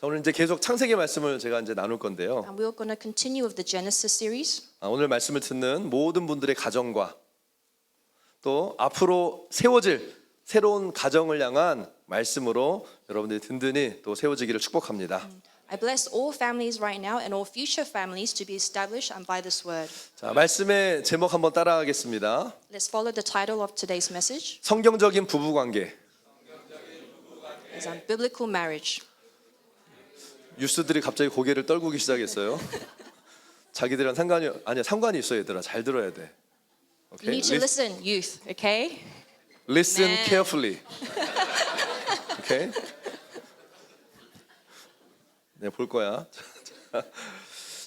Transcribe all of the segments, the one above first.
오늘 이제 계속 창세기 말씀을 제가 이제 나눌 건데요. And we're going to continue with the Genesis series. 오늘 말씀을 듣는 모든 분들의 가정과 또 앞으로 세워질 새로운 가정을 향한 말씀으로 여러분들이 든든히 또 세워지기를 축복합니다. I bless all families right now and all future families to be established and by this word. 자, 말씀의 제목 한번 따라하겠습니다. Let's follow the title of today's message. 성경적인 부부 관계. It's on biblical marriage. 유스들이 갑자기 고개를 떨구기 시작했어요. 자기들이랑 상관이 있어 얘들아. 잘 들어야 돼. You need to listen, youth, okay? Listen Amen. carefully. Okay? 네, 볼 거야.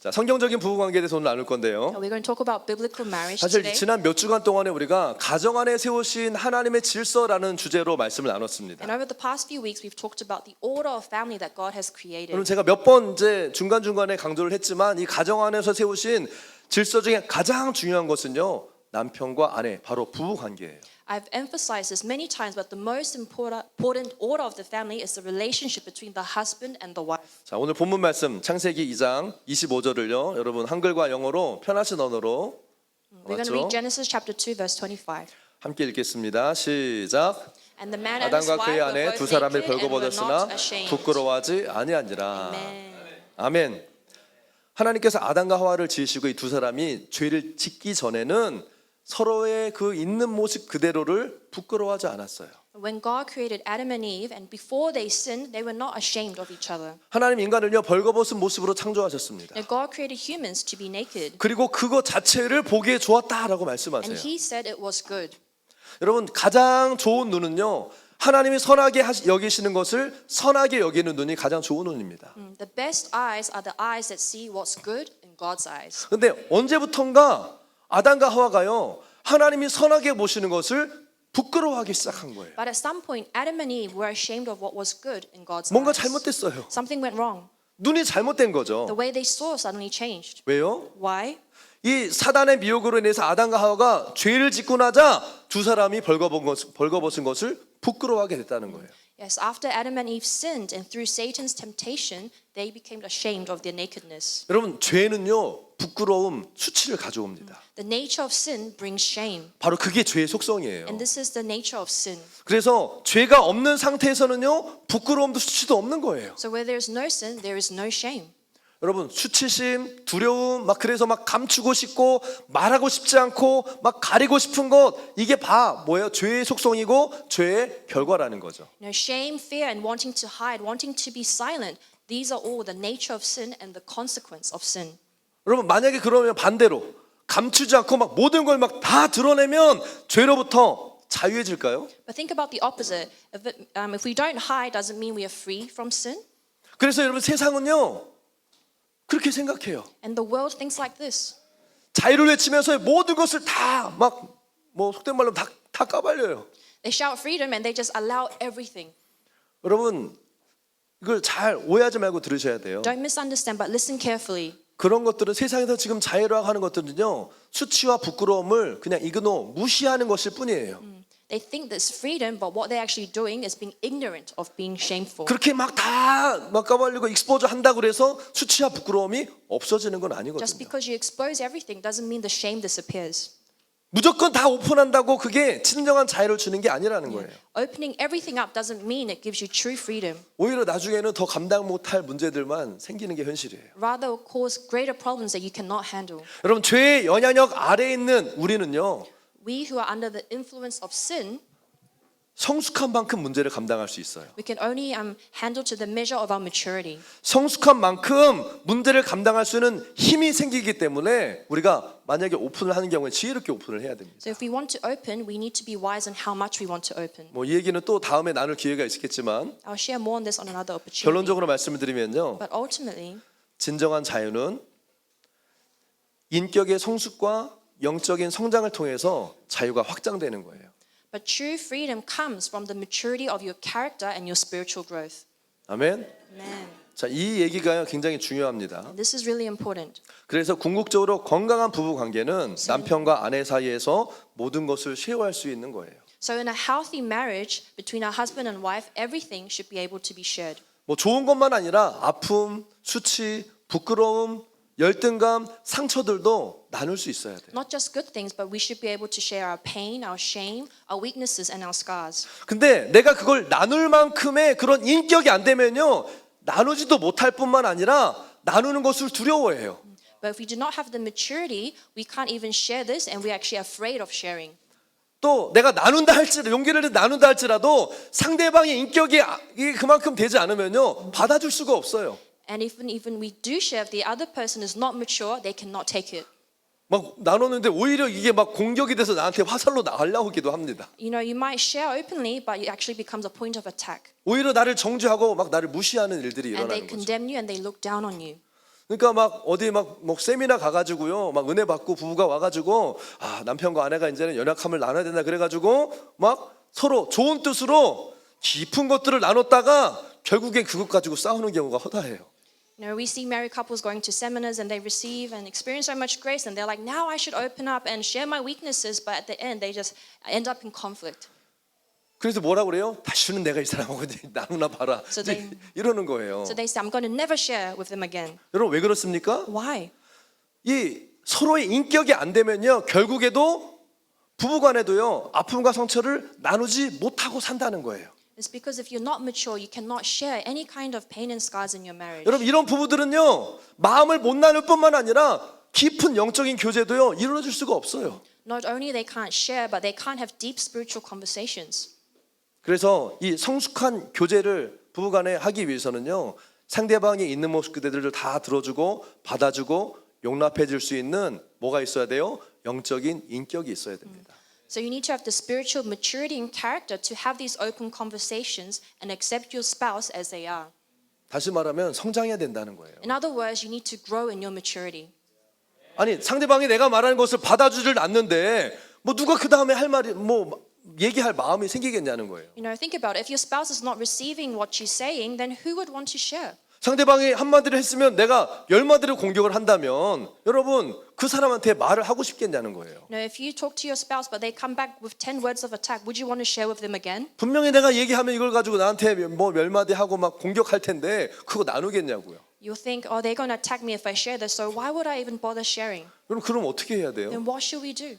자, 성경적인 부부 관계에 대해서 오늘 나눌 건데요. We're going to talk about biblical marriage 사실 today. 지난 몇 주간 동안에 우리가 가정 안에 세우신 하나님의 질서라는 주제로 말씀을 나눴습니다. And over the past few weeks, we've talked about the order of family that God has created. 여러분 제가 몇 번 이제 중간중간에 강조를 했지만 이 가정 안에서 세우신 질서 중에 가장 중요한 것은요. 남편과 아내, 바로 부부 관계예요. I've emphasized this many times, but the most important order of the family is the relationship between the husband and the wife. 자, 오늘 본문 말씀 창세기 2장 25절을요. 여러분 한글과 영어로 편하신 언어로 We're going to read Genesis chapter 2, verse 25. 함께 읽겠습니다. 시작. And the man and his 아담과 그의 wife 아내 were 두 both 사람을 naked and were 벌거벗었으나 not ashamed. 부끄러워하지 아니하니라. Amen. 아멘. 하나님께서 아담과 하와를 지으시고 이 두 사람이 죄를 짓기 전에는 서로의 그 있는 모습 그대로를 부끄러워하지 않았어요. When God created Adam and Eve, and before they sinned, they were not ashamed of each other. 하나님 인간을요 벌거벗은 모습으로 창조하셨습니다. Now God created humans to be naked, 그리고 그것 자체를 보기에 좋았다라고 말씀하세요. and He said it was good. 여러분 가장 좋은 눈은요 하나님이 선하게 여기시는 것을 선하게 여기는 눈이 가장 좋은 눈입니다. The best eyes are the eyes that see what's good in God's eyes. 근데 언제부턴가 아담과 하와가요 하나님이 선하게 보시는 것을 부끄러워하기 시작한 거예요. But at some point, Adam and Eve were ashamed of what was good in God's 뭔가 eyes. 잘못됐어요. Something went wrong. 눈이 잘못된 The 거죠. way they saw suddenly changed. 왜요? Why? 이 사단의 미혹으로 인해서 아담과 하와가 죄를 짓고 나자 두 사람이 벌거벗은 것을 부끄러워하게 됐다는 거예요. Yes, after Adam and Eve sinned and through Satan's temptation, they became ashamed of their nakedness. 여러분 죄는요 부끄러움, 수치를 가져옵니다. The nature of sin brings shame, 바로 그게 죄의 속성이에요. and this is the nature of sin. 그래서 죄가 없는 상태에서는요 부끄러움도 수치도 없는 거예요. So where there is no sin, there is no shame. 여러분 수치심, 두려움, 막 그래서 막 감추고 싶고 말하고 싶지 않고 막 가리고 싶은 것 이게 뭐예요? 죄의 속성이고 죄의 결과라는 거죠. No shame, fear, and wanting to hide, wanting to be silent. These are all the nature of sin and the consequence of sin. 여러분 만약에 그러면 반대로 감추지 않고 막 모든 걸 막 다 드러내면 죄로부터 자유해질까요? But think about the opposite. If we don't hide, doesn't mean we are free from sin. 그래서 여러분 세상은요 그렇게 생각해요. And the world thinks like this. 자유를 외치면서 모든 것을 다 막 뭐 속된 말로 다 까발려요. They shout freedom and they just allow everything. 여러분 이걸 잘 오해하지 말고 들으셔야 돼요. Don't misunderstand, but listen carefully. 그런 것들은 세상에서 지금 자유라고 하는 것들은요 수치와 부끄러움을 그냥 무시하는 것일 뿐이에요. They think there's freedom, but what they're actually doing is being ignorant of being shameful. 그렇게 막 까발리고 익스포즈 한다고 해서 수치와 부끄러움이 없어지는 건 Just 아니거든요. because you expose everything doesn't mean the shame disappears. 무조건 다 오픈한다고 그게 진정한 자유를 주는 게 아니라는 거예요. Opening everything up doesn't mean it gives you true freedom. 오히려 나중에는 더 감당 못할 문제들만 생기는 게 현실이에요. Rather, it will cause greater problems that you cannot handle. 여러분 죄의 영향력 아래에 있는 우리는요 We who are under the influence of sin, 성숙한 만큼 문제를 감당할 수 있어요. we can only handle to the measure of our maturity. 성숙한 만큼 문제를 감당할 수 있는 힘이 생기기 때문에 우리가 만약에 오픈을 하는 경우에 지혜롭게 오픈을 해야 됩니다. So if we want to open, we need to be wise on how much we want to open. 이 얘기는 또 다음에 나눌 기회가 있겠지만 I'll share more on this on another opportunity. 결론적으로 말씀을 드리면요. But ultimately, 진정한 자유는 인격의 성숙과 영적인 성장을 통해서 자유가 확장되는 거예요. but true freedom comes from the maturity of your character and your spiritual growth. 아멘. Amen. 자, 이 얘기가 굉장히 중요합니다. This is really important. 그래서 궁극적으로 건강한 부부 관계는 남편과 아내 사이에서 모든 것을 쉐어할 수 있는 거예요. So in a healthy marriage between a husband and wife, everything should be able to be shared. 뭐 좋은 것만 아니라 아픔, 수치, 부끄러움, 열등감, 상처들도 나눌 수 있어야 돼요. Not just good things, but we should be able to share our pain, our shame, our weaknesses, and our scars. 근데 내가 그걸 나눌 만큼의 그런 인격이 안 되면요, 나누지도 못할 뿐만 아니라 나누는 것을 두려워해요. But if we do not have the maturity, we can't even share this, and we're actually afraid of sharing. 또 내가 나눈다 할지라도, 용기를 내서 나눈다 할지라도 상대방의 인격이 그만큼 되지 않으면요, 받아줄 수가 없어요. And even we do share, if the other person is not mature, they cannot take it. 막 나눴는데 오히려 이게 막 공격이 돼서 나한테 화살로 날라오기도 합니다. You know, you might share openly, but it actually becomes a point of attack. 오히려 나를 정죄하고 막 나를 무시하는 일들이 And they 일어나는 거죠. condemn you and they look down on you. 그러니까 막 어디 막 세미나 가가지고요, 막 은혜 받고 부부가 와가지고 아 남편과 아내가 이제는 연약함을 나눠야 된다 그래가지고 막 서로 좋은 뜻으로 깊은 것들을 나눴다가 결국엔 그것 가지고 싸우는 경우가 허다해요. You know, we see married couples going to seminars and they receive and experience so much grace, and they're like, now I should open up and share my weaknesses, but at the end they just end up in conflict. 그래서 뭐라 그래요? 다시는 내가 이 사람하고 나누나 봐라. So they- 이러는 거예요. So they say, I'm going to never share with them again. 여러분 왜 그렇습니까? Why? 이 서로의 인격이 안 되면요, 결국에도 부부간에도요 아픔과 상처를 나누지 못하고 산다는 거예요. It's because if you're not mature, you cannot share any kind of pain and scars in your marriage. 여러분 이런 부부들은요 마음을 못 나눌 뿐만 아니라 깊은 영적인 교제도요 이루어질 수가 없어요. Not only they can't share, but they can't have deep spiritual conversations. 그래서 이 성숙한 교제를 부부간에 하기 위해서는요 상대방이 있는 모습 그대들을 다 들어주고 받아주고 용납해 줄 수 있는 뭐가 있어야 돼요? 영적인 인격이 있어야 됩니다. So you need to have the spiritual maturity and character to have these open conversations and accept your spouse as they are. 다시 말하면 성장해야 된다는 거예요. In other words, you need to grow in your maturity. 아니 상대방이 내가 말하는 것을 받아주질 않는데 뭐 누가 그 다음에 할 말이 뭐 얘기할 마음이 생기겠냐는 거예요. You know, think about it. If your spouse is not receiving what you're saying, then who would want to share? 상대방이 한마디를 했으면 내가 열마디를 공격을 한다면 여러분 그 사람한테 말을 하고 싶겠냐는 거예요. You know, if you talk to your spouse but they come back with 10 words of attack, would you want to share with them again? 분명히 내가 얘기하면 이걸 가지고 나한테 뭐 열마디 하고 막 공격할 텐데 그거 나누겠냐고요. You'll think, oh, they're going to attack me if I share this, so why would I even bother sharing? 여러분 그럼 어떻게 해야 돼요? Then what should we do?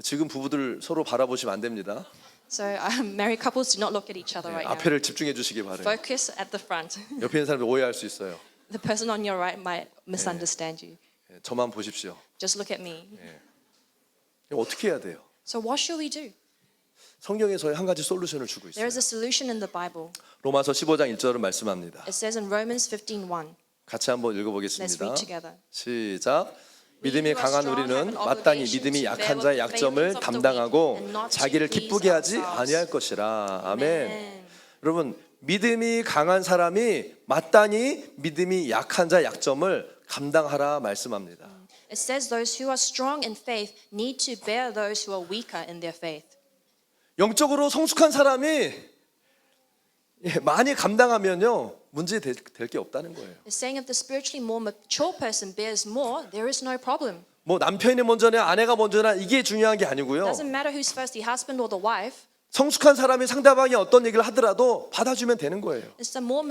지금 부부들 서로 바라보시면 안 됩니다. So married couples do not look at each other right now. 앞에를 집중해 주시기 바래요. Focus at the front. 옆에 있는 사람들 오해할 수 있어요. The person on your right might misunderstand you. 저만 보십시오. Just look at me. 어떻게 해야 돼요? So what should we do? 성경에서 한 가지 솔루션을 주고 There 있어요. is a solution in the Bible. 로마서 15장 1절을 말씀합니다. It says in Romans 15:1. 같이 한번 Let's 읽어보겠습니다. read together. 시작. 믿음이 강한 우리는 마땅히 믿음이 약한 자의 약점을 담당하고 자기를 기쁘게 하지 아니할 것이라. 아멘. 여러분 믿음이 강한 사람이 마땅히 믿음이 약한 자의 약점을 감당하라 말씀합니다. It says those who are strong in faith need to bear those who are weaker in their faith. 영적으로 성숙한 사람이 많이 감당하면요 문제 될 게 없다는 거예요. It's saying if the spiritually more mature person bears more, there is no problem. 뭐 남편이 먼저냐 아내가 먼저냐 이게 중요한 게 아니고요. Doesn't matter who's first, the husband or the wife. 성숙한 사람이 상대방이 어떤 얘기를 하더라도 받아주면 되는 거예요. It's the more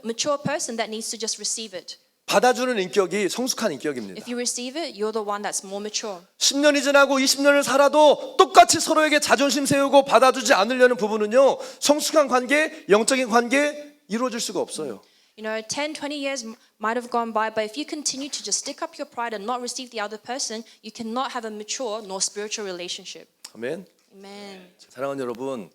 mature person that needs to just receive it. 받아주는 인격이 성숙한 인격입니다. If you receive it, you're the one that's more mature. 10년이 지나고 20년을 살아도 똑같이 서로에게 자존심 세우고 받아주지 않으려는 부분은요 성숙한 관계, 영적인 관계 이루어질 수가 없어요. You know, 10, 20 years might have gone by, but if you continue to just stick up your pride and not receive the other person, you cannot have a mature nor spiritual relationship. 아멘. Amen. 사랑하는 여러분,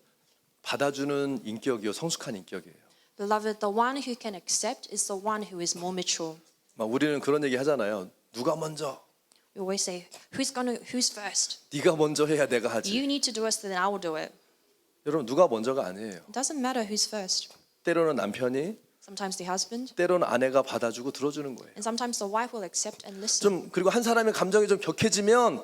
받아주는 인격이요 성숙한 인격이에요. Beloved, the one who can accept is the one who is more mature. 막 우리는 그런 얘기 하잖아요. 누가 먼저? We always say, who's first? 네가 먼저 해야 내가 하지. You need to do it, so then I will do it. 여러분 누가 먼저가 아니에요. It doesn't matter who's first. 때로는 남편이, Sometimes the husband, 때로는 아내가 받아주고 들어주는 거예요. and sometimes the wife will accept and listen. 좀 그리고 한 사람의 감정이 좀 격해지면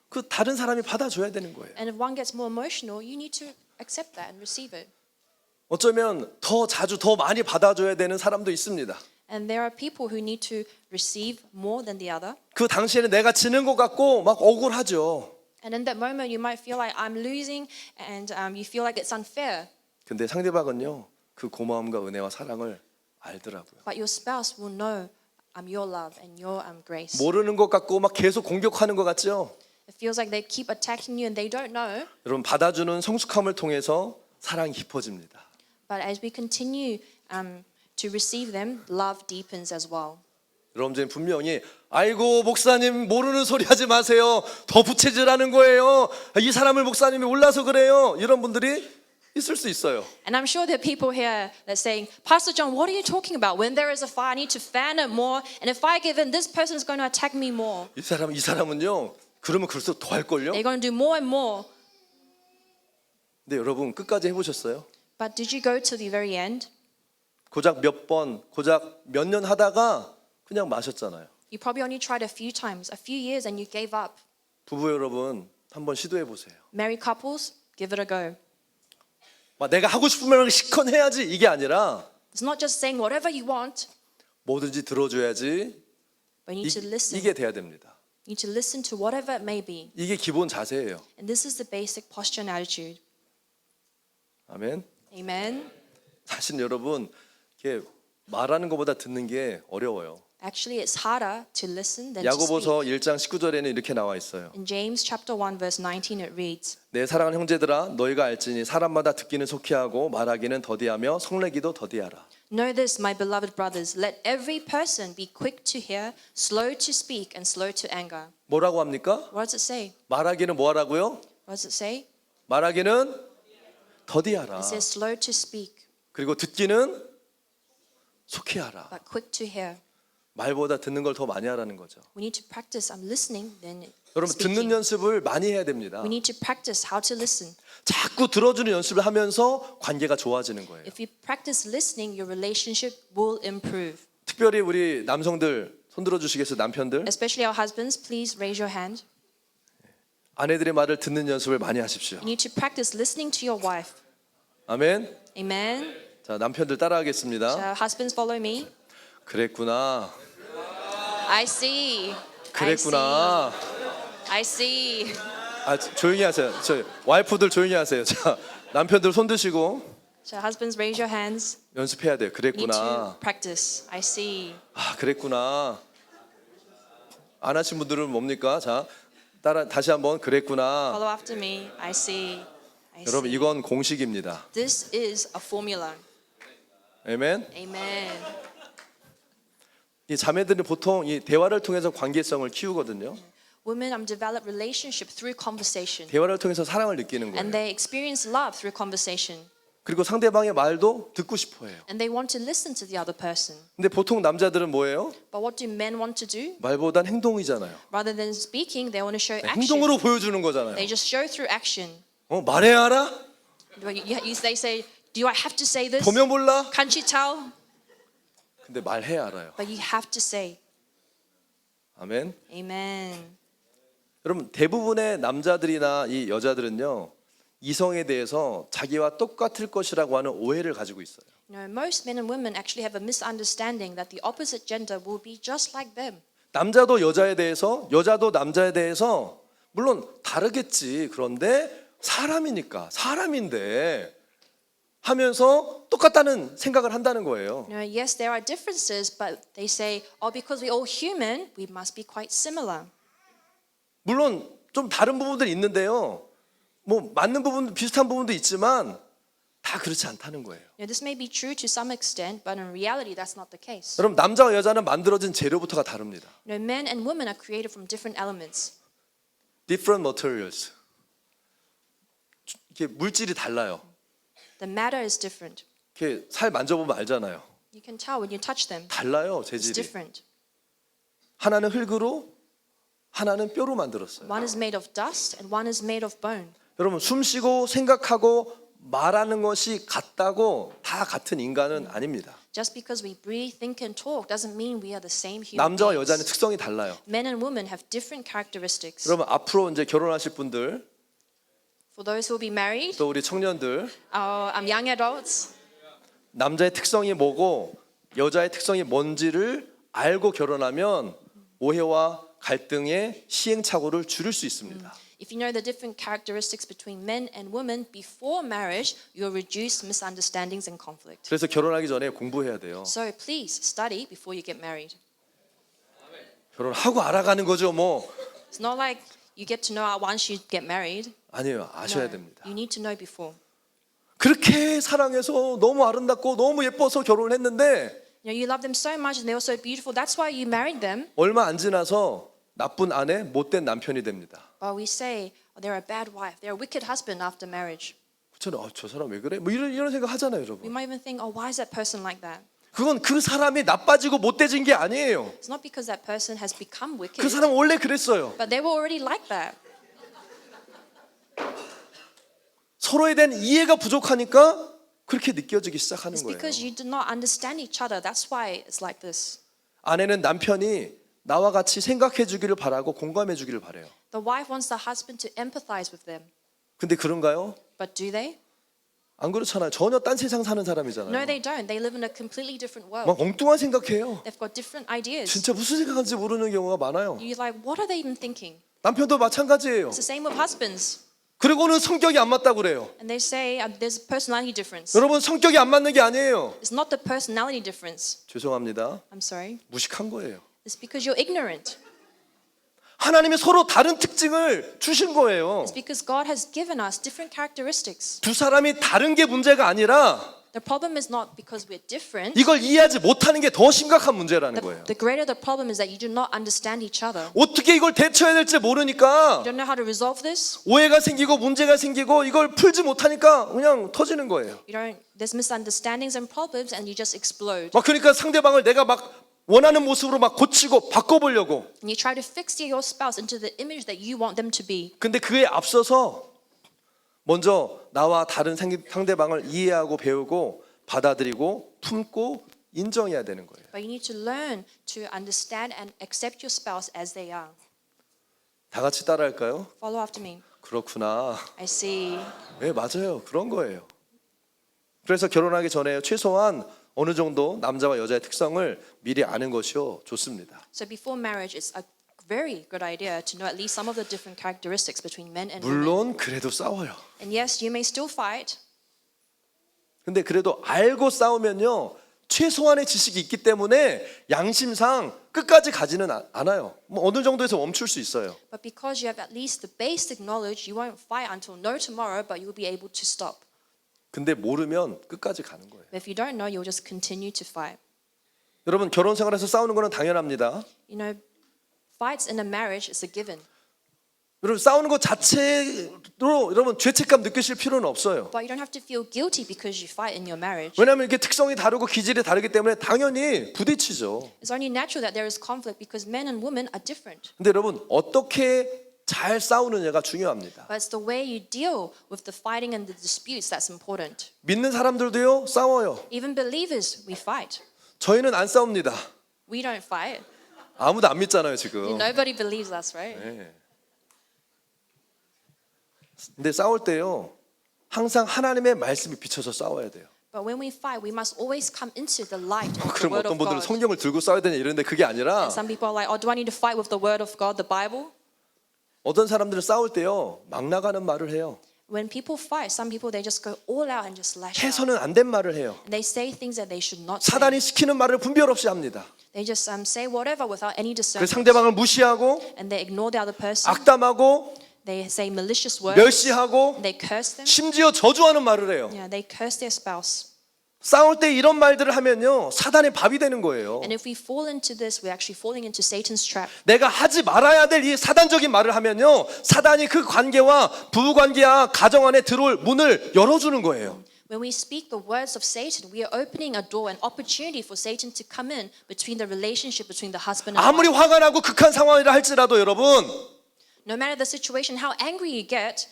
그 다른 사람이 받아줘야 되는 거예요. And if one gets more emotional, you need to accept that and receive it. 어쩌면 더 자주 더 많이 받아줘야 되는 사람도 있습니다. And there are people who need to receive more than the other. 그 당시에는 내가 지는 것 같고 막 억울하죠. And in that moment, you might feel like I'm losing, and you feel like it's unfair. 근데 상대방은요 그 고마움과 은혜와 사랑을 알더라고요. But your spouse will know I'm your love and your grace. 모르는 것 같고 막 계속 공격하는 것 같죠? It feels like they keep attacking you and they don't know. 여러분 받아주는 성숙함을 통해서 사랑이 깊어집니다. But as we continue to receive them, love deepens as well. 여러분 분명히 아이고 목사님 모르는 소리 하지 마세요. 더 부채질하는 거예요. 이 사람을 목사님이 몰라서 그래요. 이런 분들이 있을 수 있어요. And I'm sure there are people here that saying, Pastor John, what are you talking about? When there is a fire, I need to fan it more. And if I give in, this person is going to attack me more. 이 사람은요. 그러면 그럴수록 더 할걸요. They're going to do more and more. 근데 여러분 끝까지 해보셨어요? But did you go to the very end? 고작 몇 번, 고작 몇 년 하다가 그냥 마셨잖아요. You probably only tried a few times, a few years, and you gave up. 부부 여러분 한번 시도해 보세요. Married couples, give it a go. 막 내가 하고 싶은 말을 실컷 해야지 이게 아니라 It's not just saying whatever you want, 뭐든지 들어줘야지 but you need to listen. 이게 돼야 됩니다. You need to listen to whatever it may be. 이게 기본 자세예요. And this is the basic posture and attitude. 아멘. Amen. 사실 여러분 이렇게 말하는 것보다 듣는 게 어려워요. Actually, it's harder to listen than to 야고보서 speak. 1장 19절에는 이렇게 나와 있어요. In James chapter 1 verse 19 it reads, 내 사랑하는 형제들아 너희가 알지니 사람마다 듣기는 속히 하고 말하기는 더디하며 성내기도 더디하라. Know this, my beloved brothers, let every person be quick to hear, slow to speak, and slow to anger. 뭐라고 합니까? What does it say? 말하기는 뭐 하라고요? What does it say? 말하기는 더디하라. It says slow to speak, 그리고 듣기는 속히 하라. but quick to hear. 말보다 듣는 걸 더 많이 하라는 거죠. We need to practice. I'm listening, then 여러분 듣는 speaking. 연습을 많이 해야 됩니다. We need to practice how to listen. 자꾸 들어주는 연습을 하면서 관계가 좋아지는 거예요. If you practice listening, your relationship will improve. 특별히 우리 남성들 손 들어주시겠어요? 남편들 Especially our husbands, please raise your hand. 아내들의 말을 듣는 연습을 많이 하십시오. You need to practice listening to your wife. 아멘. Amen. 자 남편들 따라하겠습니다. So 아, husbands, follow me. 그랬구나. I see. 그랬구나. I see. 아 조용히 하세요. 저 와이프들 조용히 하세요. 자 남편들 손 드시고 So husbands, raise your hands. 연습해야 돼요. You need to 그랬구나. practice. I see. 아 그랬구나. 안 하신 분들은 뭡니까? 자 따라 다시 한번 그랬구나. Follow after me. I see. I 여러분 see. 이건 공식입니다. This is a formula. 아멘. Amen. 이 자매들은 보통 이 대화를 통해서 관계성을 키우거든요. Women develop relationship through conversation. 대화를 통해서 사랑을 느끼는 And 거예요. they experience love through conversation. 그리고 상대방의 말도 듣고 싶어해요. And they want to listen to the other person. 근데 보통 남자들은 뭐예요? But what do men want to do? 말보단 행동이잖아요. Rather than speaking, they want to show action. 행동으로 보여주는 거잖아요. They just show through action. 말해야 알아? They say, do I have to say this? 보면 몰라? Can't you tell? 근데 말해야 알아요. But you have to say. 아멘. Amen. 여러분 대부분의 남자들이나 이 여자들은요 이성에 대해서 자기와 똑같을 것이라고 하는 오해를 가지고 있어요. You know, most men and women actually have a misunderstanding that the opposite gender will be just like them. 남자도 여자에 대해서 여자도 남자에 대해서 물론 다르겠지. 그런데 사람이니까 사람인데 하면서 똑같다는 생각을 한다는 거예요. You know, yes, there are differences, but they say, oh, because we're all human, we must be quite similar. 물론 좀 다른 부분들이 있는데요. 뭐 맞는 부분 비슷한 부분도 있지만 다 그렇지 않다는 거예요. You know, this may be true to some extent, but in reality, that's not the case. 여러분 남자와 여자는 만들어진 재료부터가 다릅니다. You know, men and women are created from different elements. Different materials. 이게 물질이 달라요. The matter is different. 이렇게 살 만져보면 알잖아요. You can tell when you touch them. 달라요 It's 재질이. different. 하나는 흙으로, 하나는 뼈로 만들었어요. One is made of dust and one is made of bone. 여러분 숨쉬고 생각하고 말하는 것이 같다고 다 같은 인간은 아닙니다. Just because we breathe, think, and talk doesn't mean we are the same human 남자와 beings. 여자는 특성이 달라요. Men and women have different characteristics. 여러분 앞으로 이제 결혼하실 분들, For those who will be married, 또 우리 청년들, young adults, 남자의 특성이 뭐고 여자의 특성이 뭔지를 알고 결혼하면 오해와 갈등의 시행착오를 줄일 수 있습니다. If you know the different characteristics between men and women before marriage, you'll reduce misunderstandings and conflict. 그래서 결혼하기 전에 공부해야 돼요. So please study before you get married. 결혼하고 알아가는 거죠, 뭐. It's not like you get to know once you get married. 아니에요. 아셔야 No, 됩니다. you need to know before. 그렇게 사랑해서 너무 아름답고 너무 예뻐서 결혼을 했는데 You know, you love them so much and they were so beautiful. That's why you married them. 얼마 안 지나서 나쁜 아내, 못된 남편이 됩니다. But we say they're a bad wife, they're a wicked husband after marriage. 저는 저 사람 왜 그래? 뭐 이런 생각 하잖아요, We 여러분. might even think, oh, why is that person like that? 그건 그 사람이 나빠지고 못돼진 게 아니에요. It's not because that person has become wicked, 그 사람 원래 그랬어요. but they were already like that. 서로에 대한 이해가 부족하니까 그렇게 느껴지기 시작하는 It's 거예요. because you do not understand each other. That's why it's like this. 아내는 남편이 나와 같이 생각해 주기를 바라고 공감해 주기를 바래요. The wife wants the husband to empathize with them. 근데 그런가요? But do they? 안 그렇잖아요. 전혀 딴 세상 사는 No, 사람이잖아요. they don't. They live in a completely different world. 막 엉뚱한 생각해요. They've got different ideas. 진짜 무슨 생각하는지 모르는 경우가 많아요. You're like, what are they even thinking? 남편도 마찬가지예요. It's the same with husbands. 그리고는 성격이 안 맞다고 그래요. And they say there's a personality difference. 여러분 성격이 안 맞는 게 아니에요. It's not the personality difference. 죄송합니다. I'm sorry. 무식한 거예요. It's because you're ignorant. 하나님이 서로 다른 특징을 주신 거예요. It's because God has given us different characteristics. 두 사람이 다른 게 문제가 아니라 The problem is not because we're different. 이걸 이해하지 못하는 게 더 심각한 문제라는 거예요. The greater the problem is that you do not understand each other. 어떻게 이걸 대처해야 될지 모르니까 You don't know how to resolve this. 오해가 생기고 문제가 생기고 이걸 풀지 못하니까 그냥 터지는 거예요. There's misunderstandings and problems, and you just explode. 막 그러니까 상대방을 내가 막 원하는 모습으로 막 고치고 바꿔보려고. And you try to fix your spouse into the image that you want them to be. 근데 그에 앞서서 먼저 나와 다른 상대방을 이해하고 배우고 받아들이고 품고 인정해야 되는 거예요. But you need to learn to understand and accept your spouse as they are. 다 같이 따라할까요? Follow after me. 그렇구나. I see. 네, 맞아요. 그런 거예요. 그래서 결혼하기 전에 최소한 어느 정도 남자와 여자의 특성을 미리 아는 것이 좋습니다. So before marriage, it's a very good idea to know at least some of the different characteristics between men and women. 물론 그래도 싸워요. And yes, you may still fight. 근데 그래도 알고 싸우면요. 최소한의 지식이 있기 때문에 양심상 끝까지 가지는 않아요. 뭐 어느 정도에서 멈출 수 있어요. But because you have at least the basic knowledge, you won't fight until no tomorrow, but you'll be able to stop. 근데 모르면 끝까지 가는 거예요. But if you don't know, you'll just continue to fight. 여러분 결혼 생활에서 싸우는 거는 당연합니다. You know, fights in a marriage is a given. 여러분 싸우는 것 자체로 여러분 죄책감 느끼실 필요는 없어요. But you don't have to feel guilty because you fight in your marriage. 왜냐하면 이게 특성이 다르고 기질이 다르기 때문에 당연히 부딪히죠. It's only natural that there is conflict because men and women are different. 근데 여러분 어떻게 잘 싸우느냐가 중요합니다. But it's the way you deal with the fighting and the disputes that's important. 믿는 사람들도요 싸워요. Even believers, we fight. 저희는 안 싸웁니다. We don't fight. 아무도 안 믿잖아요 지금. Nobody believes us, right? 네. 근데 싸울 때요 항상 하나님의 말씀이 비춰서 싸워야 돼요. But when we fight, we must always come into the light of the 그럼 word 어떤 of 분들은 God. 성경을 들고 싸워야 되냐 이러는데 그게 아니라 Some people are like, oh, do I need to fight with the word of God, the Bible? 어떤 사람들은 싸울 때요 막 나가는 말을 해요. When people fight, some people, they just go all out and just lash out. 해서는 안 된 말을 해요. And they say things that they should not say. 사단이 시키는 말을 분별 없이 합니다. They just say whatever without any 그 discernment. 상대방을 무시하고 And they ignore the other person. 악담하고 They say malicious words. 멸시하고 They curse them. 심지어 저주하는 말을 해요. Yeah, they curse their spouse. 싸울 때 이런 말들을 하면요 사단의 밥이 되는 거예요. And if we fall into this, we're actually falling into Satan's trap. 내가 하지 말아야 될 이 사단적인 말을 하면요 사단이 그 관계와 부부 관계와 가정 안에 들어올 문을 열어주는 거예요. When we speak the words of Satan, we are opening a door, an opportunity for Satan to come in between the relationship between the husband and 아무리 wife. 화가 나고 극한 상황이라 할지라도 여러분 No matter the situation, how angry you get,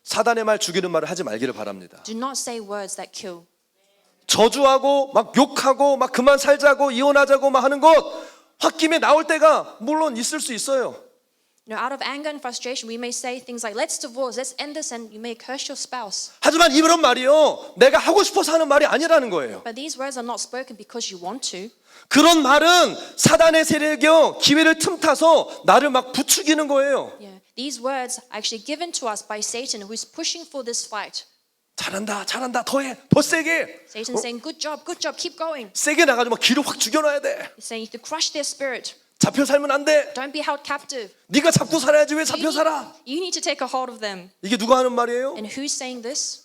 사단의 말 죽이는 말을 하지 말기를 바랍니다. do not say words that kill. 저주하고 막 욕하고 막 그만 살자고 이혼하자고 막 하는 것 홧김에 나올 때가 물론 있을 수 있어요. You know, out of anger and frustration, we may say things like, let's divorce, let's end this, and you may curse your spouse. 하지만 이런 말이요 내가 하고 싶어서 하는 말이 아니라는 거예요. But these words are not spoken because you want to. 그런 말은 사단의 세력이요 기회를 틈타서 나를 막 부추기는 거예요. Yeah, These words are actually given to us by Satan, who's pushing for this fight. 잘한다, 잘한다, 더해, 더 세게. Satan's saying, good job, keep going. 세게 나가지고 막 기를 확 죽여놔야 돼. He's saying you have to crush their spirit. 잡혀 살면 안 돼. Don't be held captive. 네가 잡고 살아야지 왜 잡혀 살아? You need to take a hold of them. 이게 누가 하는 말이에요? And who's saying this?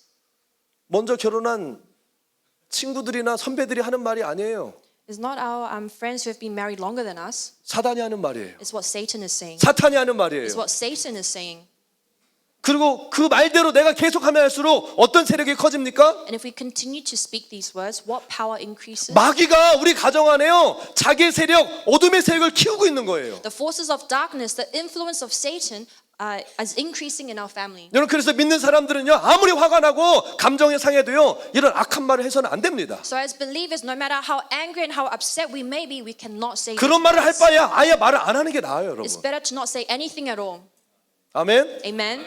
먼저 결혼한 친구들이나 선배들이 하는 말이 아니에요. It's not our friends who have been married longer than us. 사단이 하는 말이에요. It's what Satan is saying. 사탄이 하는 말이에요. It's what Satan is saying. 그리고 그 말대로 내가 계속하면 할수록 어떤 세력이 커집니까? And if we continue to speak these words, what power increases? 마귀가 우리 가정 안에요. 자기의 세력, 어둠의 세력을 키우고 있는 거예요. The forces of darkness, the influence of Satan is increasing in our family. 여러분 그래서 믿는 사람들은요. 아무리 화가 나고 감정이 상해도요. 이런 악한 말을 해서는 안 됩니다. So as believers, no matter how angry and how upset we may be, we cannot say 그런 these 말을 할 words. 바에야 아예 말을 안 하는 게 나아요, 여러분. It's better to not say anything at all. 아멘. Amen.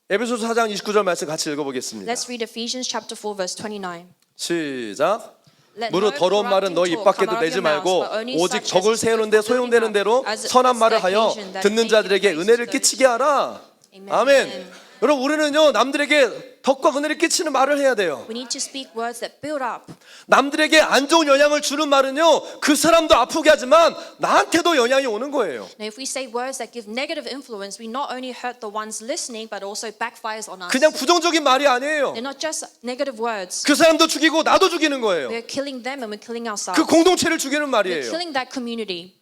에베소서 4장 29절 말씀 같이 읽어보겠습니다. Let's read Ephesians chapter 4 verse 29. 시작. Let 무릇 no 더러운 말은 너 입 corrupting talk 밖에도 come out of 내지 your mouths, 말고 but only 오직 such 적을 as is 세우는데 good for 소용되는 building 대로 up, as 선한 말을 the 하여 occasion that 듣는 may 자들에게 give 은혜를 grace to 끼치게 하라. Amen. 아멘. 여러분 우리는요 남들에게 덕과 은혜를 끼치는 말을 해야 돼요. We need to speak words that build up. 남들에게 안 좋은 영향을 주는 말은요 그 사람도 아프게 하지만 나한테도 영향이 오는 거예요. Now, if we say words that give negative influence, we not only hurt the ones listening, but also backfires on us. 그냥 부정적인 말이 아니에요. They're not just negative words. 그 사람도 죽이고 나도 죽이는 거예요. We're killing them and we're killing ourselves. 그 공동체를 죽이는 We're 말이에요. killing that community.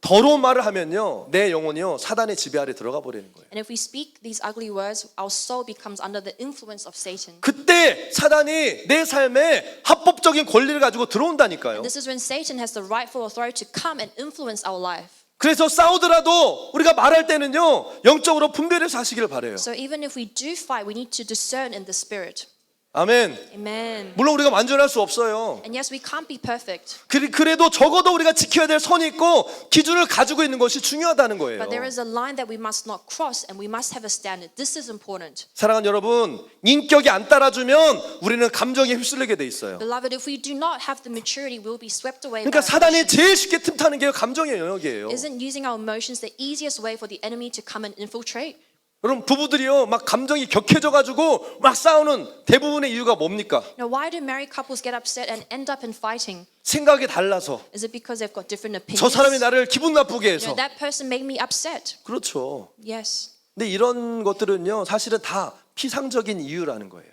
더러운 말을 하면요 내 영혼이요 사단의 지배 아래 들어가 버리는 거예요. And if we speak these ugly words, our soul becomes under the influence of Satan. 그때 사단이 내 삶에 합법적인 권리를 가지고 들어온다니까요. This is when Satan has the rightful authority to come and influence our life. 그래서 싸우더라도 우리가 말할 때는요 영적으로 분별해서 하시기를 바래요. So even if we do fight, we need to discern in the spirit. 아멘. Amen. 물론 우리가 완전할 수 없어요. And yes, we can't be perfect. 그래도 적어도 우리가 지켜야 될 선이 있고 기준을 가지고 있는 것이 중요하다는 거예요. But there is a line that we must not cross, and we must have a standard. This is important. 사랑하는 여러분, 인격이 안 따라주면 우리는 감정에 휩쓸리게 돼 있어요. Beloved, if we do not have the maturity, we will be swept away 그러니까 by 사단이 emotions. 제일 쉽게 틈타는 게 감정의 영역이에요. Isn't using our emotions the easiest way for the enemy to come and infiltrate? 여러분 부부들이요 막 감정이 격해져 가지고 막 싸우는 대부분의 이유가 뭡니까? Now, why do married couples get upset and end up in fighting? 생각이 달라서 Is it because they've got different 저 opinions? 사람이 나를 기분 나쁘게 You 해서. know, that person made me upset. 그렇죠. Yes. 근데 이런 것들은요 사실은 다 피상적인 이유라는 거예요.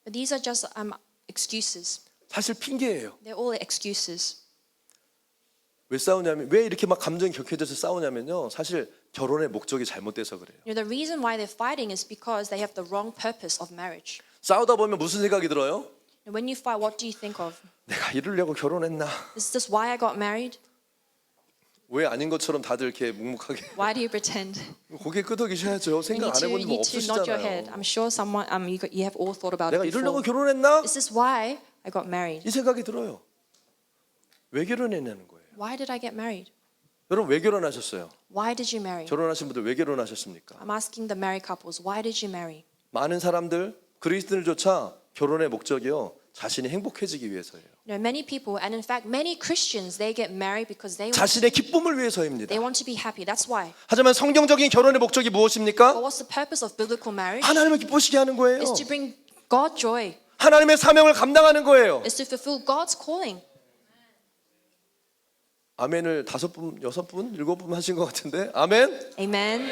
But these are just excuses. 사실 핑계예요. They're all excuses. 왜 싸우냐면 왜 이렇게 막 감정이 격해져서 싸우냐면요 사실 결혼의 목적이 잘못돼서 그래요. You know, the reason why they're fighting is because they have the wrong purpose of marriage. 싸우다 보면 무슨 생각이 들어요? And when you fight, what do you think of? 내가 이러려고 결혼했나? Is this why I got married? 왜 아닌 것처럼 다들 이렇게 묵묵하게 Why do you pretend? 고개 끄덕이셔야죠. You 생각 안 need 해본 거 to nod your head. 없으시잖아요. I'm sure someone you have all thought about 내가 it 이러려고 before. 결혼했나? Is this why I got married? 이 생각이 들어요. 왜 결혼했냐는 거예요. Why did I get married? 여러분 왜 결혼하셨어요? Why did you marry? 결혼하신 분들 왜 결혼하셨습니까? I'm asking the married couples, why did you marry? 많은 사람들 그리스도인들조차 결혼의 목적이요 자신이 행복해지기 위해서예요. You know, many people, and in fact, many Christians, they get married because 자신의 기쁨을 위해서입니다. they want to be happy. That's why. 하지만 성경적인 결혼의 목적이 But 무엇입니까? what's the purpose of biblical marriage? 하나님을 기쁘시게 하는 거예요. Is to bring God joy. 하나님의 사명을 감당하는 거예요. Is to fulfill God's calling. 아멘을 5분, 6분, 7분 하신 것 같은데 아멘? Amen.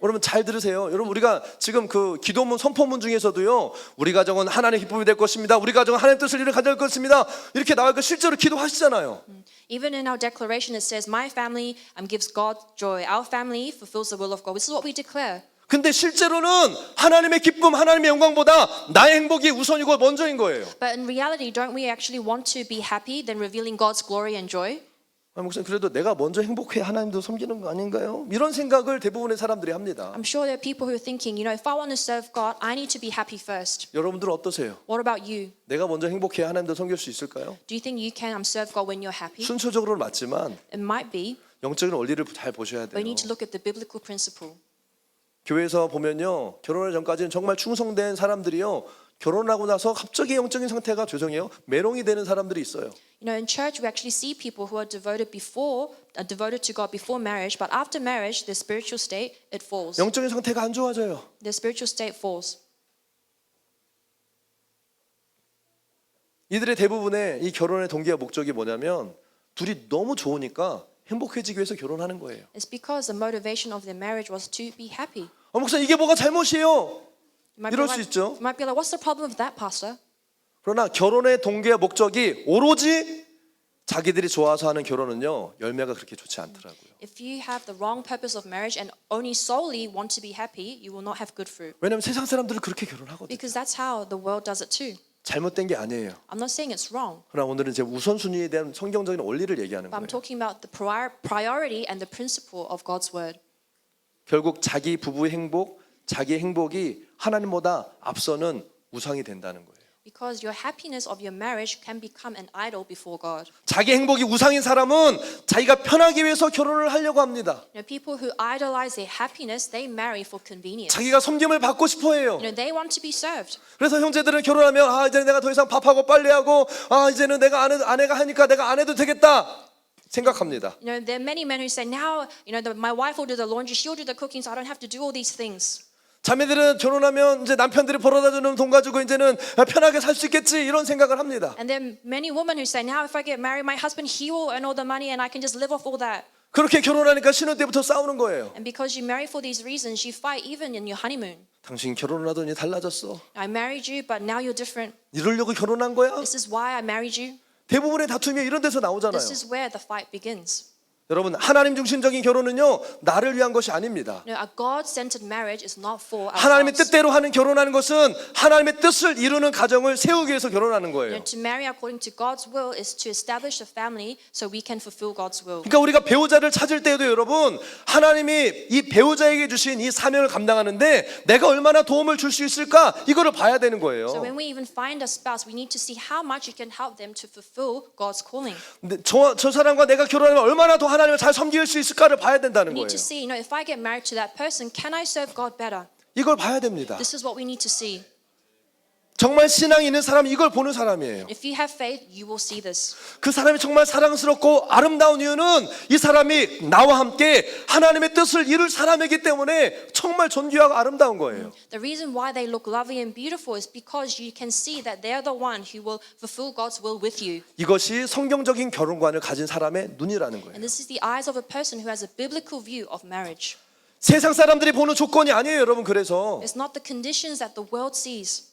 여러분 잘 들으세요. 여러분 우리가 지금 그 기도문 선포문 중에서도요 우리 가정은 하나님의 기쁨이 될 것입니다. 우리 가정은 하나님 뜻을 이룰 가정일 것입니다. 이렇게 나와서 실제로 기도하시잖아요. Even in our declaration, it says, "My family gives God joy. Our family fulfills the will of God." This is what we declare. 근데 실제로는 하나님의 기쁨, 하나님의 영광보다 나의 행복이 우선이고 먼저인 거예요. But in reality, don't we actually want to be happy than revealing God's glory and joy? 아, 목사님 그래도 내가 먼저 행복해 하나님도 섬기는 거 아닌가요? 이런 생각을 대부분의 사람들이 합니다. I'm sure there are people who are thinking, you know, if I want to serve God, I need to be happy first. 여러분들은 어떠세요? What about you? 내가 먼저 행복해 하나님도 섬길 수 있을까요? Do you think you can serve God when you're happy? 순서적으로는 맞지만 It might be, 영적인 원리를 잘 보셔야 but 돼요. you need to look at the biblical principle. 교회에서 보면요 결혼하기 전까지는 정말 충성된 사람들이요 결혼하고 나서 갑자기 영적인 상태가 죄송해요 메롱이 되는 사람들이 있어요. You know, in church, we actually see people who are devoted before, devoted to God before marriage, but after marriage, their spiritual state it falls. 영적인 상태가 안 좋아져요. Their spiritual state falls. 이들의 대부분의 이 결혼의 동기와 목적이 뭐냐면 둘이 너무 좋으니까 행복해지기 위해서 결혼하는 거예요. It's because the motivation of their marriage was to be happy. 목사 이게 뭐가 잘못이에요? You might, 이럴 be 수 like, 있죠. you might be like, what's the problem with that, pastor? 그러나 결혼의 동기와 목적이 오로지 자기들이 좋아서 하는 결혼은요 열매가 그렇게 좋지 않더라고요. If you have the wrong purpose of marriage and only solely want to be happy, you will not have good fruit. 왜냐하면 세상 사람들은 그렇게 결혼하거든요. Because that's how the world does it too. 잘못된 게 아니에요. I'm not saying it's wrong, 그러나 오늘은 제 우선순위에 대한 성경적인 원리를 얘기하는 but I'm 거예요. talking about the priority and the principle of God's word. 결국 자기 부부의 행복, 자기의 행복이 하나님보다 앞서는 우상이 된다는 거예요. Because your happiness of your marriage can become an idol before God. 자기 행복이 우상인 사람은 자기가 편하기 위해서 결혼을 하려고 합니다. You know, people who idolize their happiness, they marry for convenience. 자기가 섬김을 받고 싶어 해요. You know, they want to be served. 그래서 형제들은 결혼하면 이제 내가 더 이상 밥하고 빨래하고 이제는 내가 아내가 하니까 내가 안 해도 되겠다 생각합니다. You know, there are many men who say, now, you know, my wife will do the laundry, she'll do the cooking, so I don't have to do all these things. 자매들은 결혼하면 이제 남편들이 벌어다 주는 돈 가지고 이제는 편하게 살 수 있겠지 이런 생각을 합니다. And there are many women who say, now if I get married, my husband, he will earn all the money and I can just live off all that. 그렇게 결혼하니까 신혼 때부터 싸우는 거예요. And because you marry for these reasons, you fight even in your honeymoon. 당신 결혼을 하더니 달라졌어. I married you, but now you're different. 이러려고 결혼한 거야? This is why I married you. 대부분의 다툼이 이런 데서 나오잖아요. This is where the fight begins. 여러분 하나님 중심적인 결혼은요 나를 위한 것이 아닙니다. You know, a God-centered marriage is not for 하나님의 ourselves. 뜻대로 하는 결혼하는 것은 하나님의 뜻을 이루는 가정을 세우기 위해서 결혼하는 You 거예요. know, to marry according to God's will is to establish a family so we can fulfill God's will. 그러니까 우리가 배우자를 찾을 때에도 여러분 하나님이 이 배우자에게 주신 이 사명을 감당하는데 내가 얼마나 도움을 줄 수 있을까 이거를 봐야 되는 So 거예요. when we even find a spouse, we need to see how much you can help them to fulfill God's calling. 근데 저 사람과 내가 결혼하면 얼마나 더 하나님을 잘 섬길 수 있을까를 봐야 된다는 We 거예요. need to see, you know, if I get married to that person, can I serve God better? 이걸 봐야 됩니다. This is what we need to see. 정말 신앙이 있는 사람이 이걸 보는 사람이에요. If you have faith, you will see this. 그 사람이 정말 사랑스럽고 아름다운 이유는 이 사람이 나와 함께 하나님의 뜻을 이룰 사람이기 때문에 정말 존귀하고 아름다운 거예요. The reason why they look lovely and beautiful is because you can see that they're the one who will fulfill God's will with you. 이것이 성경적인 결혼관을 가진 사람의 눈이라는 거예요. And this is the eyes of a person who has a biblical view of marriage. 세상 사람들이 보는 조건이 아니에요, 여러분. 그래서 It's not the conditions that the world sees.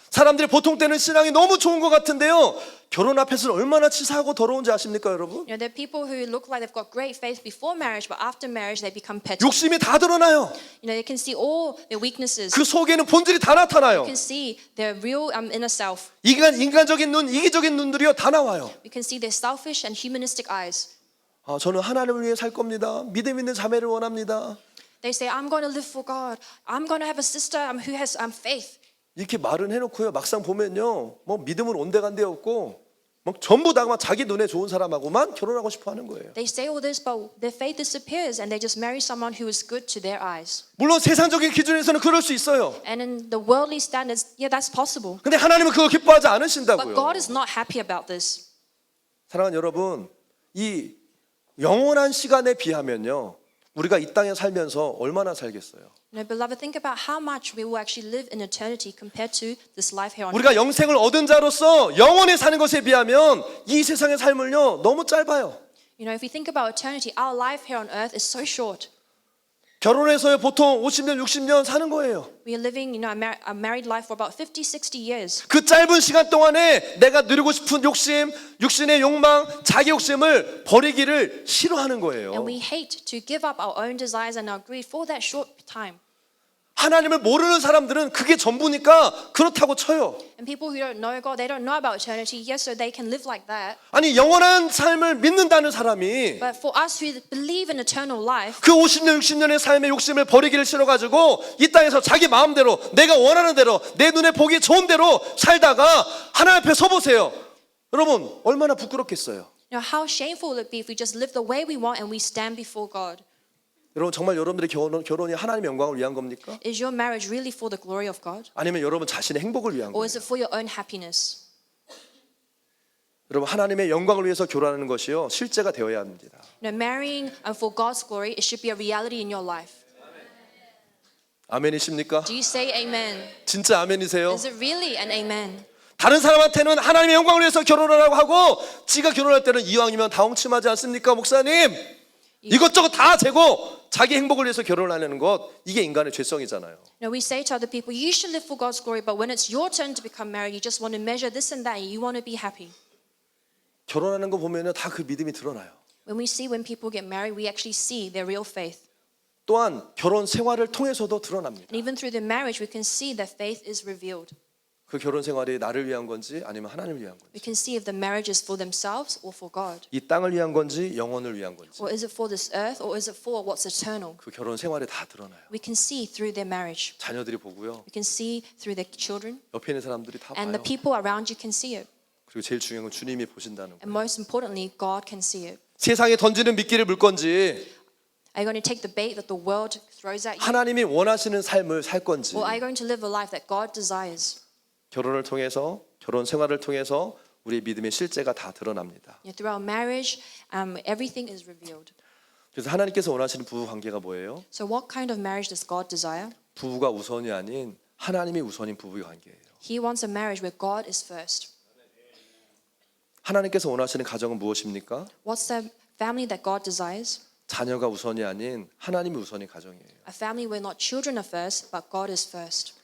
사람들이 보통 때는 신앙이 너무 좋은 것 같은데요. 결혼 앞에서는 얼마나 치사하고 더러운지 아십니까, 여러분? You know, there are people who look like they've got great faith before marriage, but after marriage they become petty. 욕심이 다 드러나요. You know, you can see all their weaknesses. 그 속에는 본질이 다 You 나타나요. can see their real inner self. 인간적인 눈, 이기적인 눈들이요 다 나와요. You can see their selfish and humanistic eyes. 저는 하나님을 위해 살 겁니다. 믿음 있는 자매를 원합니다. They say, I'm going to live for God. I'm going to have a sister who has faith. 이렇게 말은 해놓고요. 막상 보면요, 뭐 믿음은 온데간데 없고, 막 전부 다 막 자기 눈에 좋은 사람하고만 결혼하고 싶어하는 거예요. They say all this, but their faith disappears, and they just marry someone who is good to their eyes. 물론 세상적인 기준에서는 그럴 수 있어요. And in the worldly standards, yeah, that's possible. 근데 하나님은 그거 기뻐하지 But 않으신다고요. God is not happy about this. 사랑하는 여러분, 이 영원한 시간에 비하면요, 우리가 이 땅에 살면서 얼마나 살겠어요? You know, beloved, think about how much we will actually live in eternity compared to this life here on earth. 우리가 영생을 얻은 자로서 영원히 사는 것에 비하면 이 세상의 삶을요 너무 짧아요. You know, if we think about eternity, our life here on earth is so short. 결혼해서 보통 50년, 60년 사는 거예요. We are living, you know, a married life for about 50, 60 years. 그 짧은 시간 동안에 내가 누리고 싶은 욕심, 육신의 욕망, 자기 욕심을 버리기를 싫어하는 거예요. And we hate to give up our own desires and our greed for that short time. 하나님을 모르는 사람들은 그게 전부니까 그렇다고 쳐요. And people who don't know God, they don't know about eternity. Yes, so they can live like that. 아니 영원한 삶을 믿는다는 사람이 But for us who believe in eternal life, 그 50년, 60년의 삶의 욕심을 버리기를 싫어가지고 이 땅에서 자기 마음대로 내가 원하는 대로 내 눈에 보기 좋은 대로 살다가 하나님 앞에 서보세요. 여러분 얼마나 부끄럽겠어요. you know, how shameful will it be if we just live the way we want and we stand before God? 여러분 정말 여러분들의 결혼이 하나님의 영광을 위한 겁니까? Is your marriage really for the glory of God? 아니면 여러분 자신의 행복을 위한 Or 거예요? is it for your own happiness? 여러분 하나님의 영광을 위해서 결혼하는 것이요 실제가 되어야 합니다. You know, marrying for God's glory, it should be a reality in your life. 아멘이십니까? Do you say amen? 진짜 아멘이세요? Is it really an amen? 다른 사람한테는 하나님의 영광을 위해서 결혼을 하고 지가 결혼할 때는 이왕이면 다홍침하지 않습니까, 목사님? 이것저것 다 재고 자기 행복을 위해서 결혼을 하려는 것, 이게 인간의 죄성이잖아요. Now we say to other people, you should live for God's glory, but when it's your turn to become married, you just want to measure this and that, and you want to be happy. 결혼하는 거 보면은 다 그 믿음이 드러나요. When we see when people get married, we actually see their real faith. 또한 결혼 생활을 통해서도 드러납니다. And even through the marriage, we can see that faith is revealed. 그 결혼 생활이 나를 위한 건지 아니면 하나님을 위한 건지, We can see if the marriage is for themselves or for God. 이 땅을 위한 건지 영혼을 위한 건지, Or is it for this earth or is it for what's eternal? 그 결혼 생활에 다 드러나요. We can see through their marriage. 자녀들이 보고요, We can see through their children. 옆에 있는 사람들이 다 And the 봐요. people around you can see it. 그리고 제일 중요한 건 주님이 보신다는 And 거예요. most importantly, God can see it. 세상에 던지는 미끼를 물 건지, Are you going to take the bait that the world throws at you? 하나님이 원하시는 삶을 살 건지, Or are you going to live a life that God desires? 결혼을 통해서, 결혼 생활을 통해서 우리의 믿음의 실제가 다 드러납니다. You know, through our marriage, everything is revealed. 그래서 하나님께서 원하시는 부부 관계가 뭐예요? So what kind of marriage does God desire? 부부가 우선이 아닌 하나님이 우선인 부부의 관계예요. He wants a marriage where God is first. 하나님께서 원하시는 가정은 무엇입니까? What's the family that God desires? 자녀가 우선이 아닌 하나님이 우선인 가정이에요. A family where not children are first, but God is first.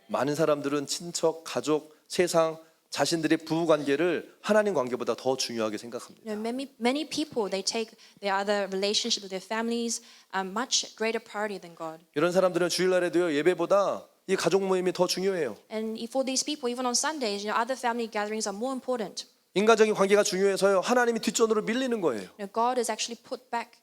많은 사람들은 친척, 가족, 세상, 자신들의 부부 관계를 하나님 관계보다 더 중요하게 생각합니다. You know, many people they take their other relationship with their families much greater priority than God. 이런 사람들은 주일날에도요, 예배보다 이 가족 모임이 더 중요해요. And for these people, even on Sundays, you know, other family gatherings are more important. 인간적인 관계가 중요해서요, 하나님이 뒷전으로 밀리는 거예요. You know, God is actually put back.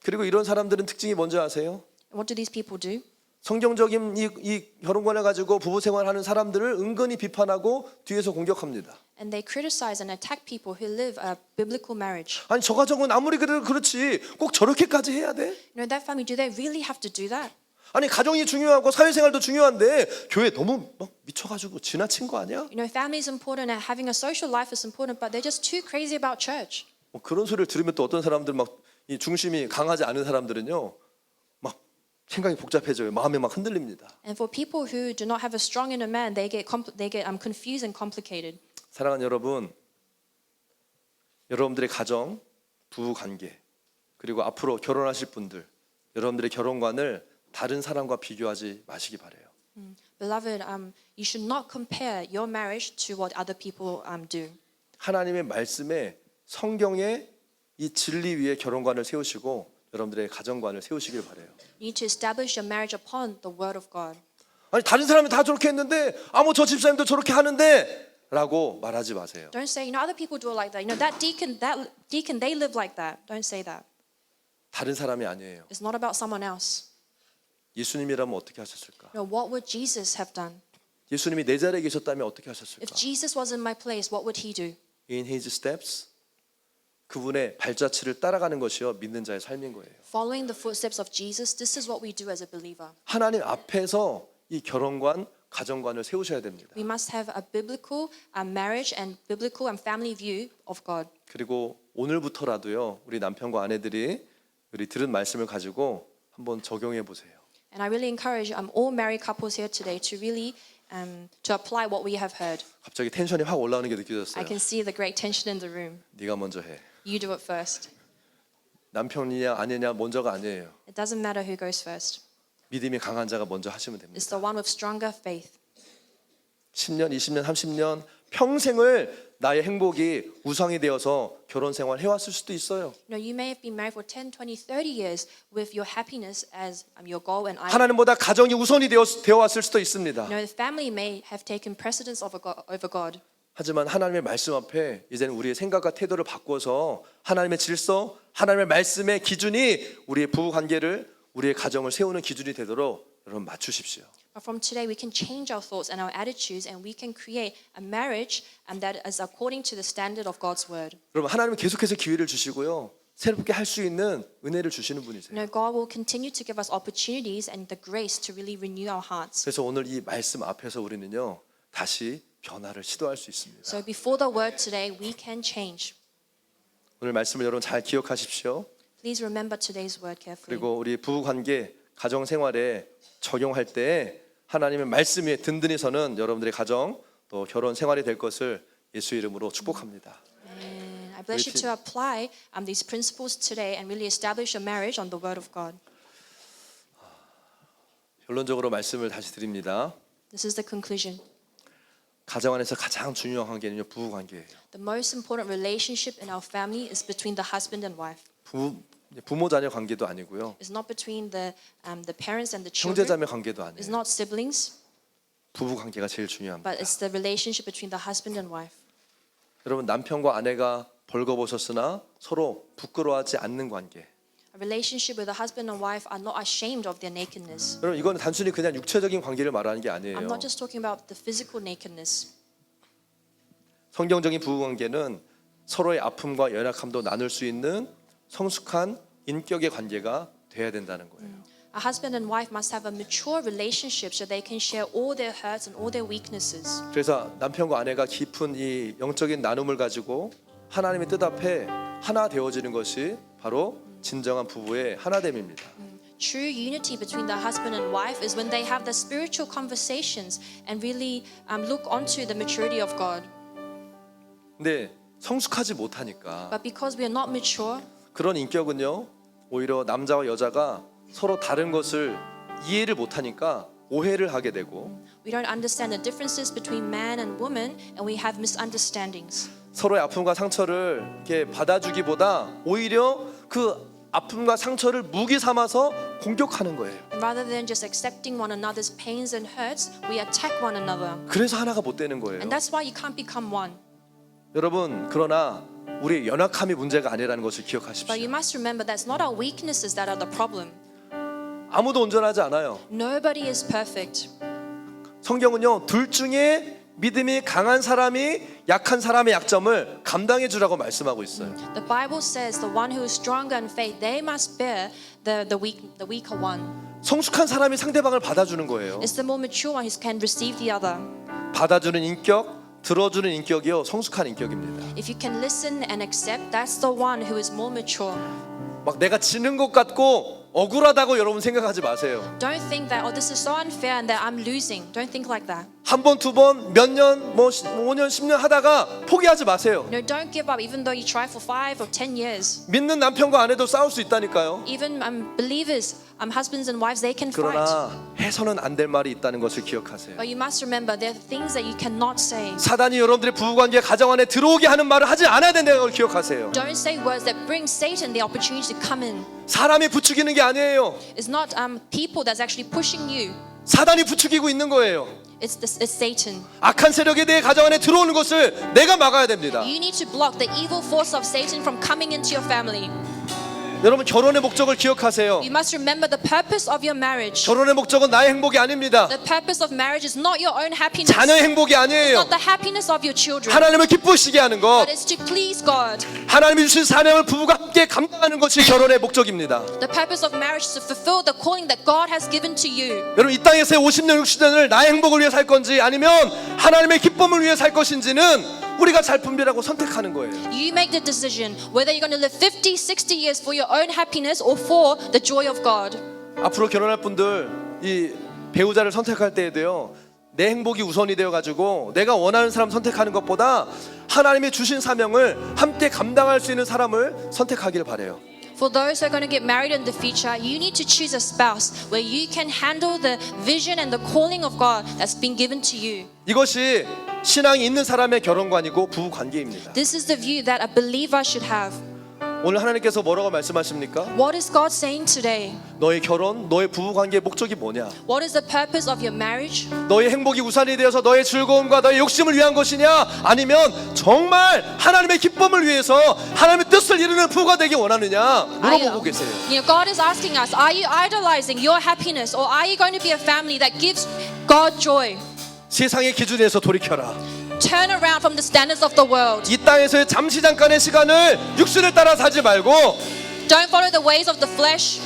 그리고 이런 사람들은 특징이 뭔지 아세요? And what do these people do? 성경적인 이 결혼관을 가지고 부부 생활하는 사람들을 은근히 비판하고 뒤에서 공격합니다. And they criticize and attack people who live a biblical marriage. 아니 저 가정은 아무리 그래도 그렇지 꼭 저렇게까지 해야 돼? You know, that family, do they really have to do that? 아니 가정이 중요하고 사회생활도 중요한데 교회 너무 막 미쳐가지고 지나친 거 아니야? You know, family is important and having a social life is important, but they're just too crazy about church. 뭐 그런 소리를 들으면 또 어떤 사람들 막 이 중심이 강하지 않은 사람들은요 막 생각이 복잡해져요. 마음이 막 흔들립니다. And for people who do not have a strong inner man, they get confused and complicated. 사랑하는 여러분, 여러분들의 가정, 부부 관계, 그리고 앞으로 결혼하실 분들, 여러분들의 결혼관을 다른 사람과 비교하지 마시기 바래요. Beloved, you should not compare your marriage to what other people do. 하나님의 말씀에 성경에 이 진리 위에 결혼관을 세우시고 여러분들의 가정관을 세우시길 바래요. You need to establish your marriage upon the word of God. 아니 다른 사람이 다 저렇게 했는데 뭐 저 집사님도 저렇게 하는데라고 말하지 마세요. Don't say, you know, other people do it like that. You know, that deacon, they live like that. Don't say that. 다른 사람이 아니에요. It's not about someone else. 예수님이라면 어떻게 하셨을까? You know, what would Jesus have done? 예수님이 내 자리에 계셨다면 어떻게 If 하셨을까? Jesus was in my place, what would he do? In his steps, 그분의 발자취를 따라가는 것이요 믿는 자의 삶인 거예요. Following the footsteps of Jesus, this is what we do as a believer. 하나님 앞에서 이 결혼관, 가정관을 세우셔야 됩니다. We must have a biblical marriage and biblical and family view of God. 그리고 오늘부터라도요 우리 남편과 아내들이 우리 들은 말씀을 가지고 한번 적용해 보세요. And I really encourage all married couples here today to really to apply what we have heard. 갑자기 텐션이 확 올라오는 게 I 느껴졌어요. can see the great tension in the room. 네가 먼저 해. You do it first. 남편이냐 아내냐 먼저가 아니에요. It doesn't matter who goes first. 믿음이 강한 자가 먼저 하시면 됩니다. It's the one with stronger faith. 10년, 20년, 30년 평생을 나의 행복이 우상이 되어서 결혼 생활 해왔을 수도 있어요. You know, you may have been married for 10, 20, 30 years with your happiness as your goal and idol. 하나님보다 가정이 우선이 되어 왔을 수도 있습니다. You know, the family may have taken precedence over God. 하지만 하나님의 말씀 앞에 이제는 우리의 생각과 태도를 바꿔서 하나님의 질서, 하나님의 말씀의 기준이 우리의 부부 관계를, 우리의 가정을 세우는 기준이 되도록 여러분 맞추십시오. But from today, we can change our thoughts and our attitudes, and we can create a marriage that is according to the standard of God's word. 여러분 하나님은 계속해서 기회를 주시고요. 새롭게 할 수 있는 은혜를 주시는 분이세요. You know, God will continue to give us opportunities and the grace to really renew our hearts. 그래서 오늘 이 말씀 앞에서 우리는요. 다시 변화를 시도할 수 있습니다. So before the word today, we can change. 오늘 말씀을 여러분 잘 기억하십시오. Please remember today's word carefully. 그리고 우리 부부 관계, 가정 생활에 적용할 때 하나님의 말씀 위에 든든히 서는 여러분들의 가정 또 결혼 생활이 될 것을 예수 이름으로 축복합니다. And I bless you to apply these principles today and really establish your marriage on the word of God. 결론적으로 말씀을 다시 드립니다. This is the conclusion. 가정 안에서 가장 중요한 관계는요, 부부 관계예요. The most important relationship in our family is between the husband and wife. 부모 자녀 관계도 아니고요. It's not between the parents and the 형제 children. 자매 관계도 It's 아니에요. not siblings, 부부 관계가 제일 중요합니다. but it's the relationship between the husband and wife. 여러분 남편과 아내가 벌거벗었으나 서로 부끄러워하지 않는 관계. A relationship with a husband and wife are not ashamed of their nakedness. 여러분 이건 단순히 그냥 육체적인 관계를 말하는 게 아니에요. I'm not just talking about the physical nakedness. 성경적인 부부 관계는 서로의 아픔과 연약함도 나눌 수 있는 성숙한 인격의 관계가 돼야 된다는 거예요. A husband and wife must have a mature relationship so they can share all their hurts and all their weaknesses. 그래서 남편과 아내가 깊은 이 영적인 나눔을 가지고 하나님의 뜻 앞에 하나 되어지는 것이 바로 진정한 부부의 하나됨입니다. True unity between the husband and wife is when they have the spiritual conversations and really look onto the maturity of God. 근데 성숙하지 못하니까 But because we are not mature, 그런 인격은요 오히려 남자와 여자가 서로 다른 것을 이해를 못하니까 오해를 하게 되고 we don't understand the differences between man and woman and we have misunderstandings. 서로의 아픔과 상처를 이렇게 받아주기보다 오히려 그 아픔과 상처를 무기 삼아서 공격하는 거예요. And rather than just accepting one another's pains and hurts, we attack one another. 그래서 하나가 못 되는 거예요. And that's why you can't become one. 여러분 그러나 우리의 연약함이 문제가 아니라는 것을 But you 기억하십시오. must remember that's not our weaknesses that are the problem. 아무도 온전하지 않아요. Nobody is perfect. 성경은요 둘 중에 믿음이 강한 사람이 약한 사람의 약점을 감당해 주라고 말씀하고 있어요. The Bible says the one who is stronger in faith, they must bear the weaker one. 성숙한 사람이 상대방을 받아주는 거예요. It's the more mature one who can receive the other. 받아주는 인격, 들어주는 인격이요 성숙한 인격입니다. If you can listen and accept, that's the one who is more mature. 막 내가 지는 것 같고 억울하다고 여러분 생각하지 마세요. Don't think that this is so unfair and that I'm losing. Don't think like that. 한 번, 두 번, 몇 년, 뭐 5년, 10년 하다가 포기하지 마세요. No, don't give up even though you try for 5 or 10 years. 믿는 남편과 아내도 싸울 수 있다니까요. Even believers, husbands and wives, they can fight. 그러나 해서는 안 될 말이 있다는 것을 기억하세요. But you must remember there are things that you cannot say. 사단이 여러분들의 부부관계 가정 안에 들어오게 하는 말을 하지 않아야 된다는 걸 기억하세요. Don't say words that bring Satan the opportunity to come in. 사람이 부추기는 게 아니에요. It's not people that's actually pushing you. 사단이 부추기고 있는 거예요. It's Satan. 악한 세력에 대해 가정 안에 들어오는 것을 내가 막아야 됩니다. You need to block the evil force of Satan from coming into your family. 여러분 결혼의 목적을 기억하세요. You must remember the purpose of your marriage. 결혼의 목적은 나의 행복이 아닙니다. The purpose of marriage is not your own happiness. 자녀의 행복이 It's 아니에요. not the happiness of your children. 하나님을 기쁘시게 하는 것, But it's to please God. 하나님이 주신 사명을 부부가 함께 감당하는 것이 결혼의 목적입니다. The purpose of marriage is to fulfill the calling that God has given to you. 여러분 이 땅에서의 50년, 60년을 나의 행복을 위해 살 건지 아니면 하나님의 기쁨을 위해 살 것인지는 우리가 잘 분별하고 선택하는 거예요. You make the decision whether you're going to live 50, 60 years for your own happiness or for the joy of God. 앞으로 결혼할 분들 이 배우자를 선택할 때에도요. 내 행복이 우선이 되어 가지고 내가 원하는 사람 선택하는 것보다 하나님이 주신 사명을 함께 감당할 수 있는 사람을 선택하길 바래요. For those who are going to get married in the future, you need to choose a spouse where you can handle the vision and the calling of God that's been given to you. 이것이 신앙이 있는 사람의 결혼관이고 부부 관계입니다. This is the view that a believer should have. 오늘 하나님께서 뭐라고 말씀하십니까? What is God saying today? 너의 결혼, 너의 부부 관계의 목적이 뭐냐? What is the purpose of your marriage? 너의 행복이 우선이 되어서 너의 즐거움과 너의 욕심을 위한 것이냐? 아니면 정말 하나님의 기쁨을 위해서 하나님의 뜻을 이루는 부부가 되기 원하느냐? 물어보고 계세요. You know, God is asking us, are you idolizing your happiness or are you going to be a family that gives God joy? 세상의 기준에서 돌이켜라. Turn around from the standards of the world. 이 땅에서의 잠시 잠깐의 시간을 육신을 따라 사지 말고 Don't follow the ways of the flesh.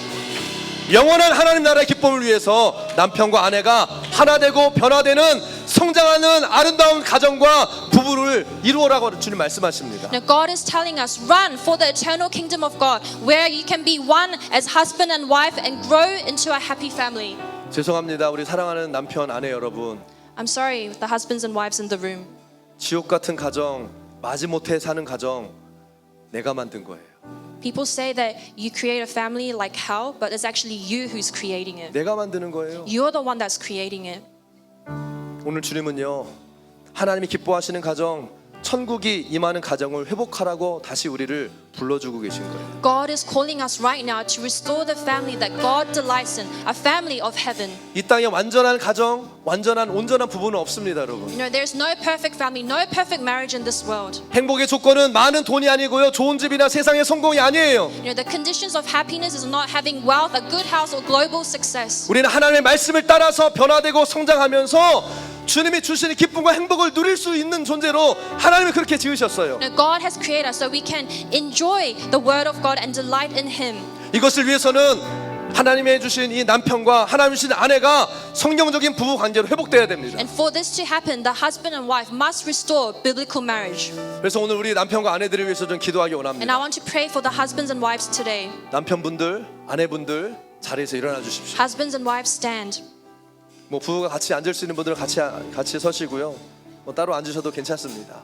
영원한 하나님 나라의 기쁨을 위해서 남편과 아내가 하나 되고 변화되는 성장하는 아름다운 가정과 부부를 이루어라고 주님 말씀하십니다. Now God is telling us, run for the eternal kingdom of God, where you can be one as husband and wife and grow into a happy family. 죄송합니다. 우리 사랑하는 남편, 아내 여러분. I'm sorry, the husbands and wives in the room. 지옥 같은 가정, 마지못해 사는 가정 내가 만든 거예요. People say that you create a family like hell, but it's actually you who's creating it. 내가 만드는 거예요. You're the one that's creating it. 오늘 주님은요, 하나님이 기뻐하시는 가정, 천국이 임하는 가정을 회복하라고 다시 우리를 불러주고 계신 거예요. God is calling us right now to restore the family that God delights in, a family of heaven. 이 땅에 완전한 가정, 완전한 온전한 부부는 없습니다, 여러분. You know, there's no perfect family, no perfect marriage in this world. 행복의 조건은 많은 돈이 아니고요, 좋은 집이나 세상의 성공이 아니에요. You know, the conditions of happiness is not having wealth, a good house, or global success. 우리는 하나님의 말씀을 따라서 변화되고 성장하면서 주님이 주시는 기쁨과 행복을 누릴 수 있는 존재로 하나님이 그렇게 지으셨어요. Now, God has created us so we can enjoy the word of God and delight in Him. 이것을 위해서는 하나님이 주신 이 남편과 하나님이 주신 아내가 성경적인 부부 관계로 회복돼야 됩니다. And for this to happen, the husband and wife must restore biblical marriage. 그래서 오늘 우리 남편과 아내들을 위해서 좀 기도하기 And I 원합니다. want to pray for the husbands and wives today. 남편분들, 아내분들 자리에서 일어나 주십시오. Husbands and wives stand. 뭐 부부가 같이 앉을 수 있는 분들은 같이 서시고요. 뭐 따로 앉으셔도 괜찮습니다.